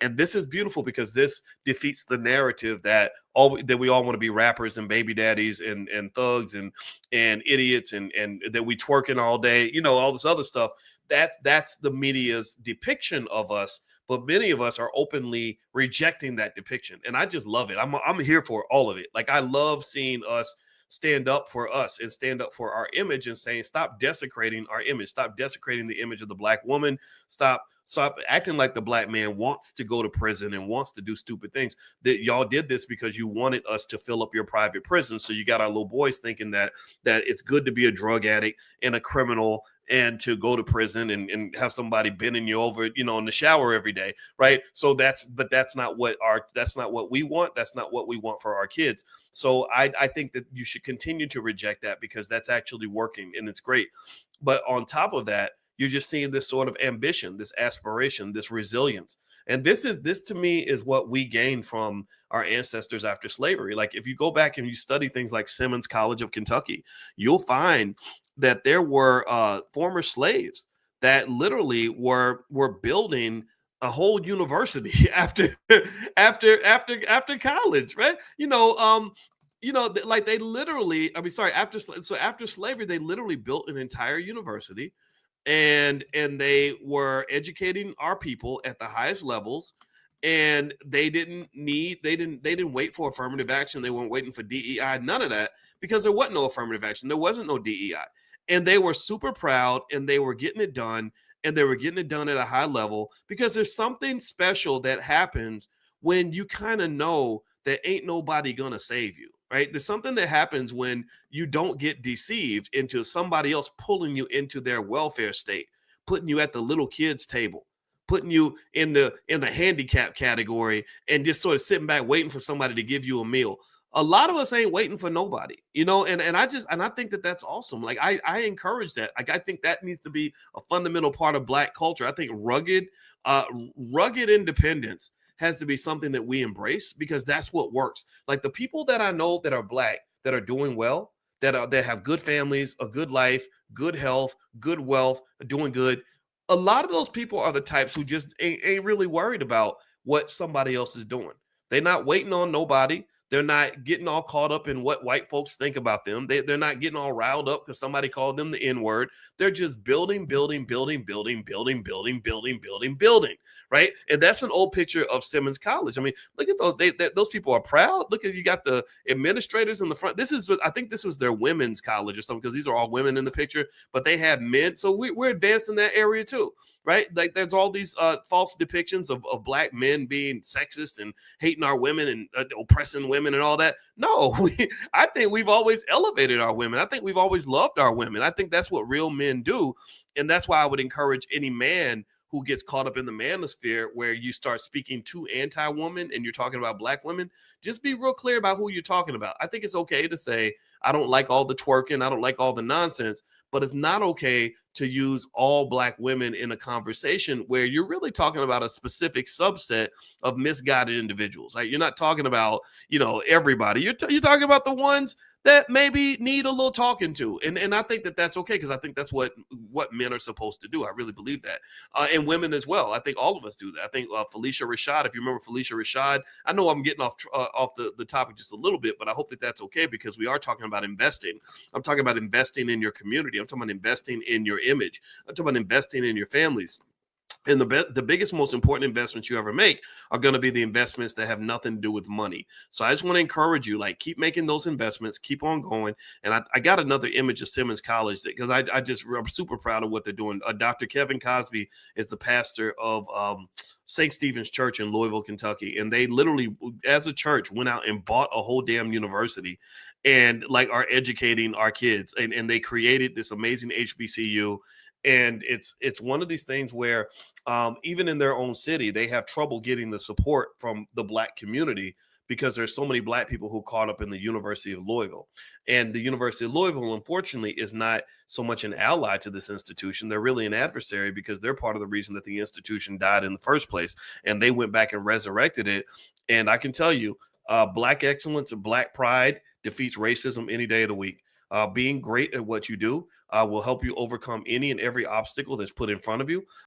And this is beautiful because this defeats the narrative that we all want to be rappers and baby daddies and thugs and idiots and that we twerking all day, all this other stuff. That's the media's depiction of us, but many of us are openly rejecting that depiction, and I just love it. I'm here for all of it. Like, I love seeing us stand up for us and stand up for our image and saying, stop desecrating our image, stop desecrating the image of the black woman, stop acting like the black man wants to go to prison and wants to do stupid things. That y'all did this because you wanted us to fill up your private prison. So you got our little boys thinking that it's good to be a drug addict and a criminal and to go to prison and have somebody bending you over, in the shower every day, right? So that's not what we want. That's not what we want for our kids. So I think that you should continue to reject that because that's actually working and it's great. But on top of that, you're just seeing this sort of ambition, this aspiration, this resilience. And this to me is what we gained from our ancestors after slavery. Like, if you go back and you study things like Simmons College of Kentucky, you'll find that there were former slaves that literally were building a whole university after college, right? Like, they literally, I mean, sorry, after slavery, they literally built an entire university, and they were educating our people at the highest levels, and they didn't wait for affirmative action. They weren't waiting for DEI, none of that, because there wasn't no affirmative action, there wasn't no DEI, and they were super proud, and they were getting it done, and they were getting it done at a high level, because there's something special that happens when you kind of know that ain't nobody gonna save you, right? There's something that happens when you don't get deceived into somebody else pulling you into their welfare state, putting you at the little kids table, putting you in the handicap category, and just sort of sitting back waiting for somebody to give you a meal. A lot of us ain't waiting for nobody, and I think that that's awesome. Like, I encourage that. Like, I think that needs to be a fundamental part of Black culture. I think rugged independence has to be something that we embrace, because that's what works. Like, the people that I know that are Black, that are doing well, that have good families, a good life, good health, good wealth, doing good. A lot of those people are the types who just ain't really worried about what somebody else is doing. They're not waiting on nobody. They're not getting all caught up in what white folks think about them. They're not getting all riled up because somebody called them the N-word. They're just building, right? And that's an old picture of Simmons College. I mean, look at those. Those people are proud. Look at, you got the administrators in the front. I think this was their women's college or something, because these are all women in the picture, but they have men. So we're advanced in that area too, right? Like, there's all these false depictions of Black men being sexist and hating our women and oppressing women and all that. No, I think we've always elevated our women. I think we've always loved our women. I think that's what real men do. And that's why I would encourage any man who gets caught up in the manosphere where you start speaking to anti-woman and you're talking about Black women, just be real clear about who you're talking about. I think it's okay to say, I don't like all the twerking, I don't like all the nonsense, but it's not okay to use all Black women in a conversation where you're really talking about a specific subset of misguided individuals. Like, you're not talking about, everybody. You're talking about the ones that maybe need a little talking to. And I think that that's okay, because I think that's what men are supposed to do. I really believe that. And women as well. I think all of us do that. I think Felicia Rashad, if you remember Felicia Rashad, I know I'm getting off the topic just a little bit, but I hope that that's okay, because we are talking about investing. I'm talking about investing in your community. I'm talking about investing in your image. I'm talking about investing in your families. And the biggest, most important investments you ever make are going to be the investments that have nothing to do with money. So I just want to encourage you, like, keep making those investments, keep on going. And I got another image of Simmons College, because I'm super proud of what they're doing. Dr. Kevin Cosby is the pastor of St. Stephen's Church in Louisville, Kentucky. And they literally, as a church, went out and bought a whole damn university and, like, are educating our kids. And they created this amazing HBCU. And it's one of these things where even in their own city, they have trouble getting the support from the Black community, because there's so many Black people who caught up in the University of Louisville. And the University of Louisville, unfortunately, is not so much an ally to this institution. They're really an adversary, because they're part of the reason that the institution died in the first place. And they went back and resurrected it. And I can tell you, Black excellence and Black pride defeats racism any day of the week. Being great at what you do will help you overcome any and every obstacle that's put in front of you.